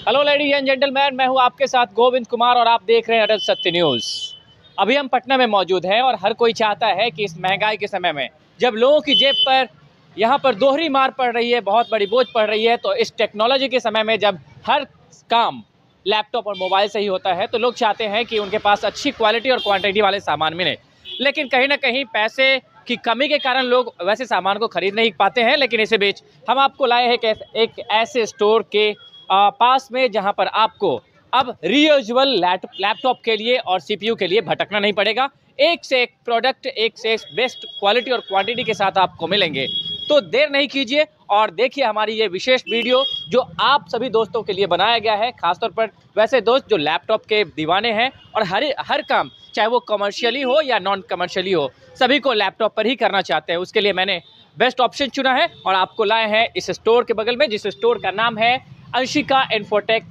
Hello ladies and gentleman, मैं हूं आपके साथ गोविंद कुमार और आप देख रहे हैं अटल सत्य न्यूज़। अभी हम पटना में मौजूद हैं और हर कोई चाहता है कि इस महंगाई के समय में जब लोगों की जेब पर यहां पर दोहरी मार पड़ रही है, बहुत बड़ी बोझ पड़ रही है, तो इस टेक्नोलॉजी के समय में जब हर काम लैपटॉप और मोबाइल से ही होता है तो लोग चाहते हैं कि उनके पास अच्छी क्वालिटी और क्वांटिटी वाले सामान मिले। लेकिन कहीं ना कहीं पैसे की कमी के कारण लोग वैसे सामान को खरीद नहीं पाते हैं। लेकिन इसी बीच हम आपको लाए हैं एक ऐसे स्टोर के पास में जहां पर आपको अब रीयूजेबल लैपटॉप के लिए और सीपीयू के लिए भटकना नहीं पड़ेगा। एक से एक प्रोडक्ट, एक से एक बेस्ट क्वालिटी और क्वांटिटी के साथ आपको मिलेंगे। तो देर नहीं कीजिए और देखिए हमारी ये विशेष वीडियो जो आप सभी दोस्तों के लिए बनाया गया है, खासतौर पर वैसे दोस्त जो लैपटॉप के दीवाने हैं और हर काम चाहे वो कमर्शियली हो या नॉन कमर्शियली हो, सभी को लैपटॉप पर ही करना चाहते हैं। उसके लिए मैंने बेस्ट ऑप्शन चुना है और आपको लाए हैं इस स्टोर के बगल में, जिस स्टोर का नाम है अंशिका इन्फोटेक,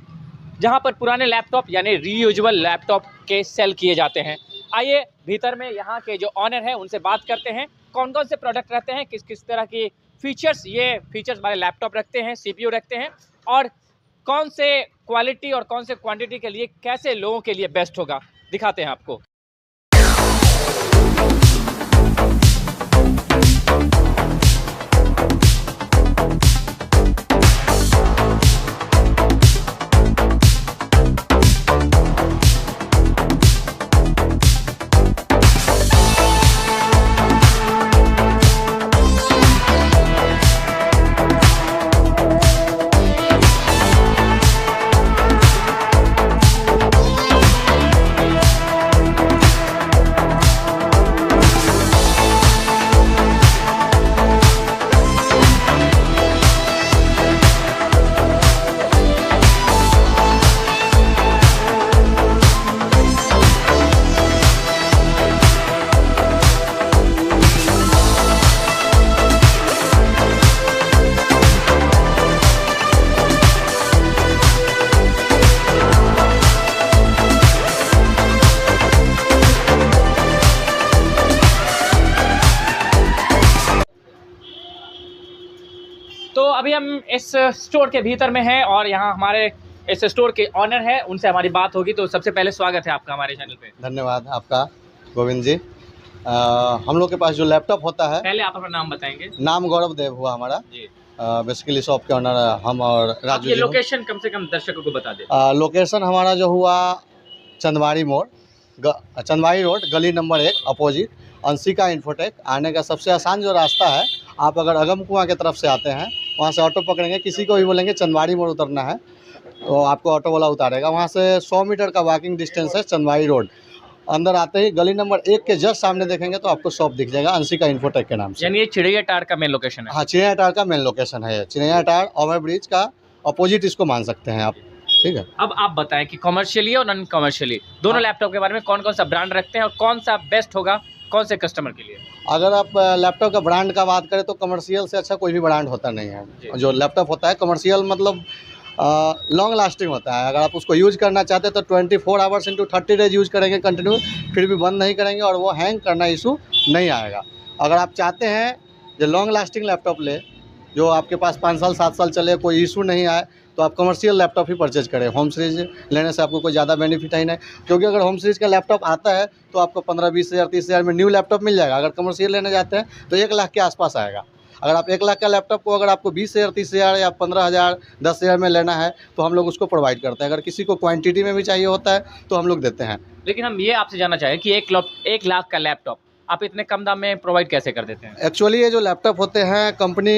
जहां पर पुराने लैपटॉप यानी रीयूजेबल लैपटॉप के सेल किए जाते हैं। आइए भीतर में यहाँ के जो ऑनर हैं उनसे बात करते हैं, कौन कौन से प्रोडक्ट रहते हैं, किस किस तरह की फीचर्स वाले लैपटॉप रखते हैं, सीपीयू रखते हैं और कौन से क्वालिटी और कौन से क्वांटिटी के लिए कैसे लोगों के लिए बेस्ट होगा, दिखाते हैं आपको। तो अभी हम इस स्टोर के भीतर में हैं और यहाँ हमारे इस स्टोर के ऑनर हैं, उनसे हमारी बात होगी। तो सबसे पहले स्वागत है आपका हमारे चैनल पे। धन्यवाद आपका गोविंद जी। हम लोग के पास जो लैपटॉप होता है, पहले आप अपना नाम बताएंगे। नाम गौरव देव हुआ हमारा जी। बेसिकली शॉप के ऑनर हम और राजू जी। लोकेशन कम से कम दर्शकों को बता दें। लोकेशन हमारा जो हुआ चंदवारी मोड़, चंदवारी रोड, गली नंबर 1 अपोजिट अंशिका इन्फोटेक। आने का सबसे आसान जो रास्ता है, आप अगर अगम कुआं की तरफ से आते हैं वहाँ से ऑटो पकड़ेंगे, किसी को भी बोलेंगे चंदवारी मोड़ उतरना है तो आपको ऑटो वाला उतारेगा। वहाँ से 100 मीटर का वॉकिंग डिस्टेंस है चंदवारी रोड। अंदर आते ही गली नंबर 1 के जस्ट सामने देखेंगे तो आपको शॉप दिख जाएगा अंशिका इन्फोटेक के नाम से। यानी ये चिड़िया टार का मेन लोकेशन है। हाँ, चिड़िया टार का मेन लोकेशन है। चिड़िया टार ओवर ब्रिज का अपोजिट इसको मान सकते हैं आप, ठीक है। अब आप बताएं कि कमर्शियली और नॉन कमर्शियली दोनों लैपटॉप के बारे में कौन कौन सा ब्रांड रखते हैं और कौन सा बेस्ट होगा कौन से कस्टमर के लिए। अगर आप लैपटॉप का ब्रांड का बात करें तो कमर्शियल से अच्छा कोई भी ब्रांड होता नहीं है। जो लैपटॉप होता है कमर्शियल मतलब लॉन्ग लास्टिंग होता है। अगर आप उसको यूज़ करना चाहते हैं तो 24 आवर्स इंटू 30 डेज यूज़ करेंगे कंटिन्यू, फिर भी बंद नहीं करेंगे और वो हैंग करना इशू नहीं आएगा। अगर आप चाहते हैं जो लॉन्ग लास्टिंग लैपटॉप ले, जो आपके पास 5 साल 7 साल चले, कोई इशू नहीं आए, तो आप कमर्शियल लैपटॉप ही परचेज करें। होम सीरीज लेने से आपको कोई ज़्यादा बेनिफिट है नहीं, क्योंकि अगर होम सीरीज का लैपटॉप आता है तो आपको 15-20 हज़ार 30 हज़ार में न्यू लैपटॉप मिल जाएगा। अगर कमर्शियल लेने जाते हैं तो 1 लाख के आसपास आएगा। अगर आप 1 लाख का लैपटॉप को अगर आपको 20 हज़ार 30 हज़ार या 15 हज़ार 10 हज़ार में लेना है तो हम लोग उसको प्रोवाइड करते हैं। अगर किसी को क्वांटिटी में भी चाहिए होता है तो हम लोग देते हैं। लेकिन हम ये आपसे जानना चाहें कि 1 लाख का लैपटॉप आप इतने कम दाम में प्रोवाइड कैसे कर देते हैं। एक्चुअली ये जो लैपटॉप होते हैं कंपनी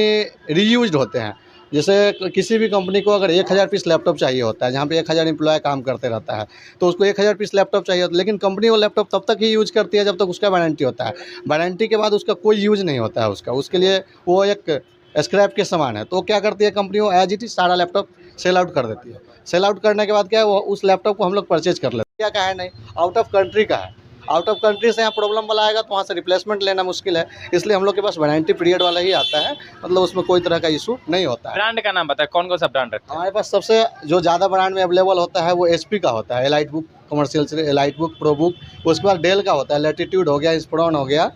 रीयूज्ड होते हैं। जैसे किसी भी कंपनी को अगर 1000 पीस लैपटॉप चाहिए होता है, जहाँ पे 1000 एम्प्लॉय काम करते रहता है, तो उसको 1000 पीस लैपटॉप चाहिए होता है। लेकिन कंपनी वो लैपटॉप तब तक ही यूज़ करती है जब तक उसका वारंटी होता है। वारंटी के बाद उसका कोई यूज़ नहीं होता है उसके लिए वो एक स्क्रैप के समान है। तो क्या करती है कंपनी, वो एज इट इज सारा लैपटॉप सेल आउट कर देती है। सेल आउट करने के बाद क्या है, वो उस लैपटॉप को हम लोग परचेज कर लेते हैं। क्या का है नहीं, आउट ऑफ कंट्री का है। आउट ऑफ कंट्री से यहाँ प्रॉब्लम वाला आएगा तो वहाँ से रिप्लेसमेंट लेना मुश्किल है, इसलिए हम लोग के पास वारंटी पीरियड वाला ही आता है। मतलब उसमें कोई तरह का इशू नहीं होता है। ब्रांड का नाम बताएं, कौन कौन सा ब्रांड रखते हैं। हमारे पास सबसे जो ज़्यादा ब्रांड में अवेलेबल होता है वो HP का होता है, एलाइट बुक कमर्शियल से, एलाइट बुक, प्रो बुक। उसके बाद डेल का होता है, लैटिट्यूड हो गया, इंस्प्रोन हो गया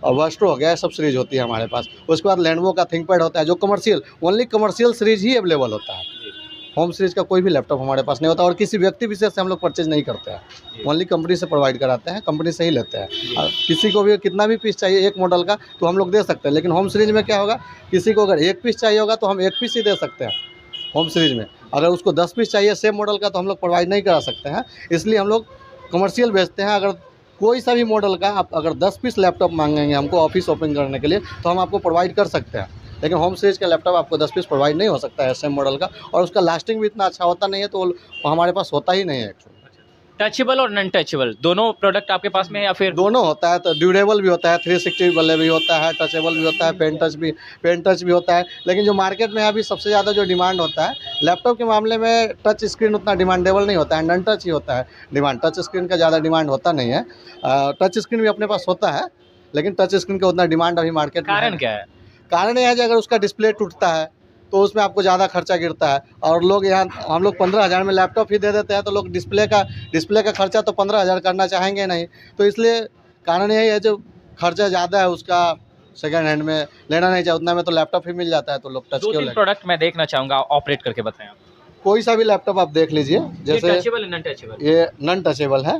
और वर्स्ट्रो हो गया, सब सीरीज होती है हमारे पास। उसके बाद लेनोवो का थिंकपैड होता है, जो कमर्शियल, ओनली कमर्शियल सीरीज ही अवेलेबल होता है। होम सीरीज का कोई भी लैपटॉप हमारे पास नहीं होता और किसी व्यक्ति विशेष से हम लोग परचेज नहीं करते हैं, ओनली कंपनी से प्रोवाइड कराते हैं, कंपनी से ही लेते हैं। और किसी को भी कितना भी पीस चाहिए एक मॉडल का तो हम लोग दे सकते हैं, लेकिन होम सीरीज में क्या होगा, किसी को अगर एक पीस चाहिए होगा तो हम एक पीस ही दे सकते हैं होम सीरीज में। अगर उसको 10 पीस चाहिए सेम मॉडल का तो हम लोग प्रोवाइड नहीं करा सकते हैं, इसलिए हम लोग कमर्शियल बेचते हैं। अगर कोई सा भी मॉडल का आप अगर 10 पीस लैपटॉप मांगेंगे हमको ऑफिस ओपन करने के लिए तो हम आपको प्रोवाइड कर सकते हैं, लेकिन होम सीरीज का लैपटॉप आपको 10 पीस प्रोवाइड नहीं हो सकता है सेम मॉडल का, और उसका लास्टिंग भी इतना अच्छा होता नहीं है, तो वो हमारे पास होता ही नहीं है एक्चुअली। टचेबल और नॉन टचेबल दोनों प्रोडक्ट आपके पास में है या फिर? दोनों होता है, तो ड्यूरेबल भी होता है, 360 वाले भी होता है, टचेबल भी होता है, पेन टच भी होता है। लेकिन जो मार्केट में अभी सबसे ज़्यादा जो डिमांड होता है लैपटॉप के मामले में, टच स्क्रीन उतना डिमांडेबल नहीं होता है, नॉन टच ही होता है डिमांड, टच स्क्रीन का ज़्यादा डिमांड होता नहीं है। टच स्क्रीन भी अपने पास होता है, लेकिन टच स्क्रीन का उतना डिमांड अभी मार्केट में। कारण क्या है? कारण यह है कि अगर उसका डिस्प्ले टूटता है तो उसमें आपको ज़्यादा खर्चा गिरता है, और लोग यहाँ हम लोग 15,000 में लैपटॉप ही दे देते हैं, तो लोग डिस्प्ले का खर्चा तो 15,000 करना चाहेंगे नहीं, तो इसलिए कारण यही है जो खर्चा ज़्यादा है उसका सेकंड हैंड में लेना नहीं चाहिए, उतना में तो लैपटॉप ही मिल जाता है, तो लोग टच क्यों लेंगे। प्रोडक्ट मैं देखना चाहूँगा, ऑपरेट करके बताएं आप। कोई सा भी लैपटॉप आप देख लीजिए, जैसे टचेबल नॉन टचेबल? ये नॉन टचेबल है।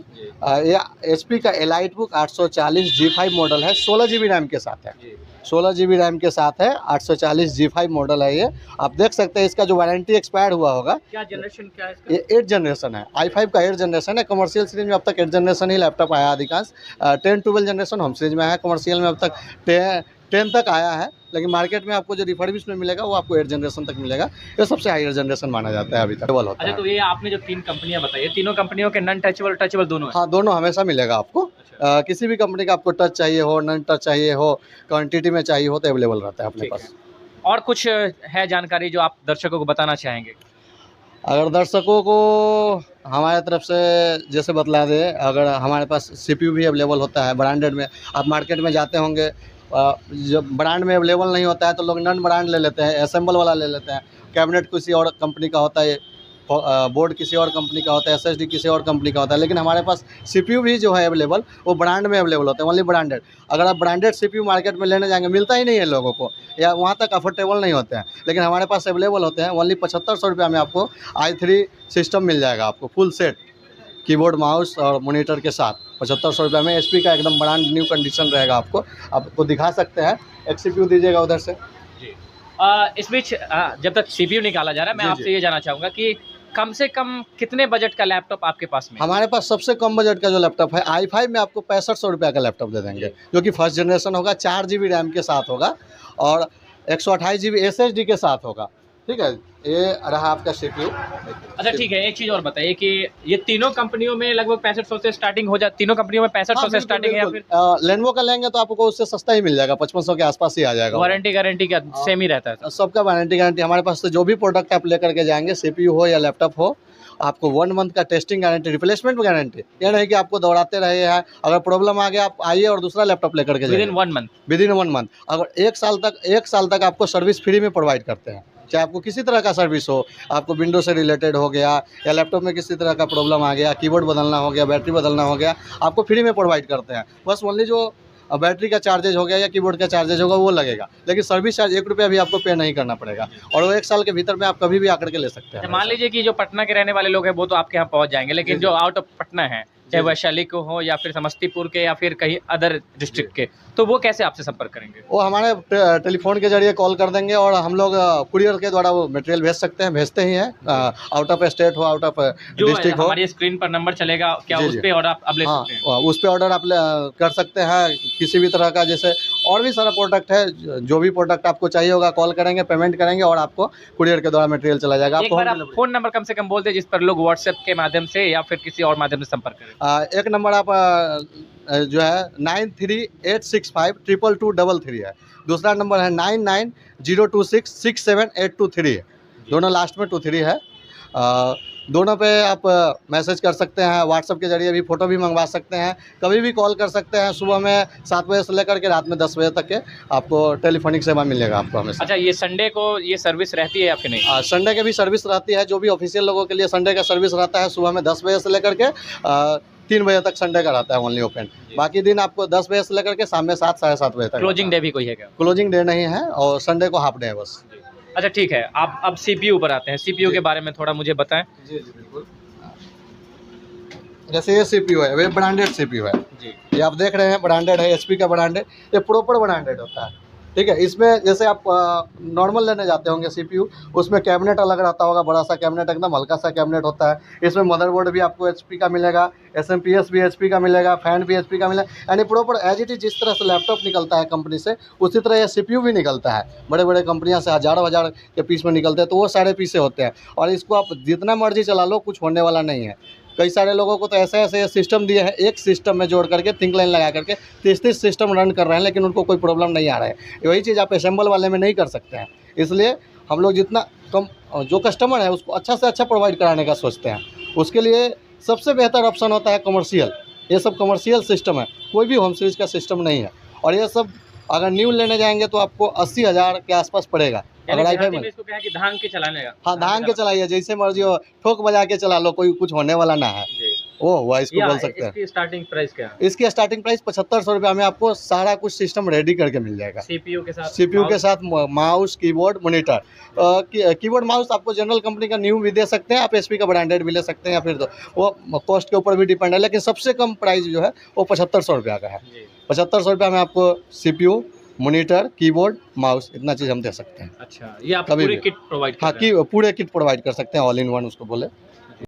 ये HP का एलाइट बुक 840 G5 मॉडल है, 16 GB रैम के साथ है, 16 GB रैम के साथ है, 840 G5 मॉडल है। ये आप देख सकते हैं, इसका जो वारंटी एक्सपायर हुआ होगा। क्या जनरेशन क्या है इसका? ये 8 जनरेशन है, i5 का 8 जनरेशन है। कमर्शियल सीरीज में अब तक 8 जनरेशन ही लैपटॉप आया अधिकांश, 10-12 जनरेशन होम सीरीज में आया, कमर्शियल में अब तक 10 तक आया है, लेकिन मार्केट में आपको जो रिफर्बिश में मिलेगा वो आपको 8 जनरेशन तक मिलेगा। ये सबसे हायर जनरेशन माना जाता है अभी तक होता अच्छा, है। तो ये आपने जो 3 कंपनियां बताई, तीनों कंपनियों के नॉन टचेबल टचेबल दोनों है? हाँ, दोनों हमेशा मिलेगा आपको। किसी भी कंपनी का आपको टच चाहिए हो, नॉन टच चाहिए हो, क्वांटिटी में चाहिए हो, तो अवेलेबल रहता है अपने पास। और कुछ है जानकारी जो आप दर्शकों को बताना चाहेंगे? अगर दर्शकों को हमारे तरफ से जैसे बतला दे, अगर हमारे पास CPU भी अवेलेबल होता है ब्रांडेड में। आप मार्केट में जाते होंगे, जब ब्रांड में अवेलेबल नहीं होता है तो लोग नॉन ब्रांड ले लेते हैं, असेंबल वाला ले लेते हैं। कैबिनेट किसी और कंपनी का होता है, बोर्ड किसी और कंपनी का होता है, SSD किसी और कंपनी का होता है, लेकिन हमारे पास CPU भी जो है अवेलेबल वो ब्रांड में अवेलेबल होते हैं, ओनली ब्रांडेड। अगर आप ब्रांडेड CPU मार्केट में लेने जाएंगे मिलता ही नहीं है लोगों को, या वहाँ तक अफोर्डेबल नहीं होते हैं, लेकिन हमारे पास अवेलेबल होते हैं। ओनली 7500 रुपये में आपको i3 सिस्टम मिल जाएगा, आपको फुल सेट कीबोर्ड माउस और मॉनिटर के साथ 7500 रुपये में। HP का एकदम ब्रांड न्यू कंडीशन रहेगा, आपको दिखा सकते हैं। एक CPU दीजिएगा उधर से। इस बीच जब तक CPU निकाला जा रहा है, मैं आपसे ये जानना चाहूँगा कि कम से कम कितने बजट का लैपटॉप आपके पास में? हमारे पास सबसे कम बजट का जो लैपटॉप है i5 में आपको 6500 रुपये का लैपटॉप दे देंगे, जो कि फर्स्ट जनरेशन होगा, 4 GB रैम के साथ होगा और 128 GB SSD के साथ होगा। ठीक है, ये रहा आपका CPU। अच्छा ठीक है, एक चीज़ और बताइए कि ये तीनों कंपनियों में लगभग 6500 से स्टार्टिंग हो जाती, तीनों कंपनियों में 6500 से स्टार्टिंग है या फिर? लेनोवो का लेंगे तो आपको उससे सस्ता ही मिल जाएगा, 5500 के आसपास ही आ जाएगा। वारंटी गारंटी क्या सेम ही रहता है? सबका वारंटी गारंटी हमारे पास से जो भी प्रोडक्ट आप लेकर के जाएंगे, CPU हो या लैपटॉप हो, आपको 1 मंथ का टेस्टिंग गारंटी, रिप्लेसमेंट गारंटी। ये नहीं कि आपको दौड़ाते रहे हैं, अगर प्रॉब्लम आ गया आप आइए और दूसरा लैपटॉप लेकर के जाइए। Within 1 month. अगर 1 साल तक आपको सर्विस फ्री में प्रोवाइड करते हैं, चाहे आपको किसी तरह का सर्विस हो, आपको विंडो से रिलेटेड हो गया या लैपटॉप में किसी तरह का प्रॉब्लम आ गया, कीबोर्ड बदलना हो गया, बैटरी बदलना हो गया, आपको फ्री में प्रोवाइड करते हैं। बस ओनली जो बैटरी का चार्जेज हो गया या कीबोर्ड का चार्जेज होगा वो लगेगा, लेकिन सर्विस चार्ज 1 रुपया भी आपको पे नहीं करना पड़ेगा, और वो 1 साल के भीतर में आप कभी भी आकर के ले सकते हैं। मान लीजिए कि जो पटना के रहने वाले लोग हैं वो तो आपके यहाँ पहुँच जाएंगे, लेकिन जो आउट ऑफ पटना है, चाहे वैशाली को हो या फिर समस्तीपुर के या फिर कहीं अदर डिस्ट्रिक्ट के, तो वो कैसे आपसे संपर्क करेंगे? वो हमारे टेलीफोन के जरिए कॉल कर देंगे और हम लोग कुरियर के द्वारा वो मटेरियल भेज सकते हैं, भेजते ही हैं। आउट ऑफ स्टेट हो, आउट ऑफ डिस्ट्रिक्ट हो, हमारी स्क्रीन पर नंबर चलेगा, क्या उस पे ऑर्डर आप ले सकते हैं? उस पे ऑर्डर आप कर सकते हैं किसी भी तरह का। जैसे और भी सारा प्रोडक्ट है, जो भी प्रोडक्ट आपको चाहिए होगा कॉल करेंगे, पेमेंट करेंगे और आपको कुरियर के द्वारा मटेरियल चला जाएगा। एक बार आप फोन नंबर कम से कम बोल दें जिस पर लोग व्हाट्सएप के माध्यम से या फिर किसी और माध्यम से संपर्क करें। एक नंबर आप जो है 9386522233 है। दूसरा नंबर है 9902667823 है, दोनों लास्ट में 23 है। दोनों पे आप मैसेज कर सकते हैं, व्हाट्सएप के जरिए भी फ़ोटो भी मंगवा सकते हैं, कभी भी कॉल कर सकते हैं। सुबह में 7 बजे से लेकर के रात में 10 बजे तक के आपको टेलीफोनिक सेवा मिलेगा आपको हमेशा। अच्छा, ये संडे को ये सर्विस रहती है या फिर नहीं? संडे के भी सर्विस रहती है, जो भी ऑफिशियल लोगों के लिए संडे का सर्विस रहता है। सुबह में 10 बजे से लेकर के 3 बजे तक संडे का रहता है ओनली ओपन। बाकी दिन आपको 10 बजे से लेकर के शाम में 7 साढ़े 7 बजे तक। क्लोजिंग डे भी कोई है क्या? क्लोजिंग डे नहीं है और संडे को हाफ डे है बस। अच्छा ठीक है, आप अब CPU पर आते हैं। CPU जी। के बारे में थोड़ा मुझे बताएं। जी जी बिल्कुल। जैसे ये CPU है, ये ब्रांडेड CPU है। जी ये आप देख रहे हैं ब्रांडेड है, HP का ब्रांड है। ये प्रॉपर ब्रांडेड होता है, ठीक है। इसमें जैसे आप नॉर्मल लेने जाते होंगे CPU, उसमें कैबिनेट अलग रहता होगा, बड़ा सा कैबिनेट, एकदम हल्का सा कैबिनेट होता है। इसमें मदरबोर्ड भी आपको HP का मिलेगा, SMPS भी HP का मिलेगा, फैन भी HP का मिलेगा, यानी प्रॉपर एज इट इज जिस तरह से लैपटॉप निकलता है कंपनी से, उसी तरह ये CPU भी निकलता है। बड़े बड़े कंपनियां से हज़ारों हज़ार के पीस में निकलते हैं, तो वो सारे पीसे होते हैं। और इसको आप जितना मर्जी चला लो, कुछ होने वाला नहीं है। कई सारे लोगों को तो ऐसे ऐसे सिस्टम दिए हैं, एक सिस्टम में जोड़ करके थिंक लाइन लगा करके 30-30 सिस्टम रन कर रहे हैं, लेकिन उनको कोई प्रॉब्लम नहीं आ रहा है। वही चीज़ आप असेंबल वाले में नहीं कर सकते हैं। इसलिए हम लोग जितना कम जो कस्टमर है उसको अच्छा से अच्छा प्रोवाइड कराने का सोचते हैं। उसके लिए सबसे बेहतर ऑप्शन होता है कमर्शियल। ये सब कमर्शियल सिस्टम है, कोई भी होम सीरीज का सिस्टम नहीं है। और ये सब अगर न्यू लेने जाएंगे तो आपको 80,000 के आसपास पड़ेगा। अगर यानी आई देहाती में इसको क्या है कि धांग के चलाने का। हाँ, धांग के चलाइए, जैसे मर्जी हो, ठोक बजा के चला लो, कोई कुछ होने वाला ना है। जी। वो हुआ इसको बोल सकते हैं। इसकी स्टार्टिंग प्राइस क्या है? इसकी स्टार्टिंग प्राइस 7500 रुपये में आपको सारा कुछ सिस्टम रेडी करके मिल जाएगा। CPU के साथ, CPU के साथ mouse, keyboard, monitor. Keyboard mouse आपको जनरल कंपनी का न्यू भी दे सकते हैं, आप HP का ब्रांडेड भी ले सकते हैं, या फिर तो वो कॉस्ट के ऊपर भी डिपेंड है। लेकिन सबसे कम प्राइस जो है वो 7500 रुपये का है। 7500 रुपये में आपको CPU, मॉनिटर, कीबोर्ड, माउस, इतना चीज़ हम दे सकते हैं। अच्छा, ये आप कभी पूरी भी। किट प्रोवाइड कर हाँ, रहे हैं? पूरे किट प्रोवाइड कर सकते हैं, ऑल इन वन उसको बोले।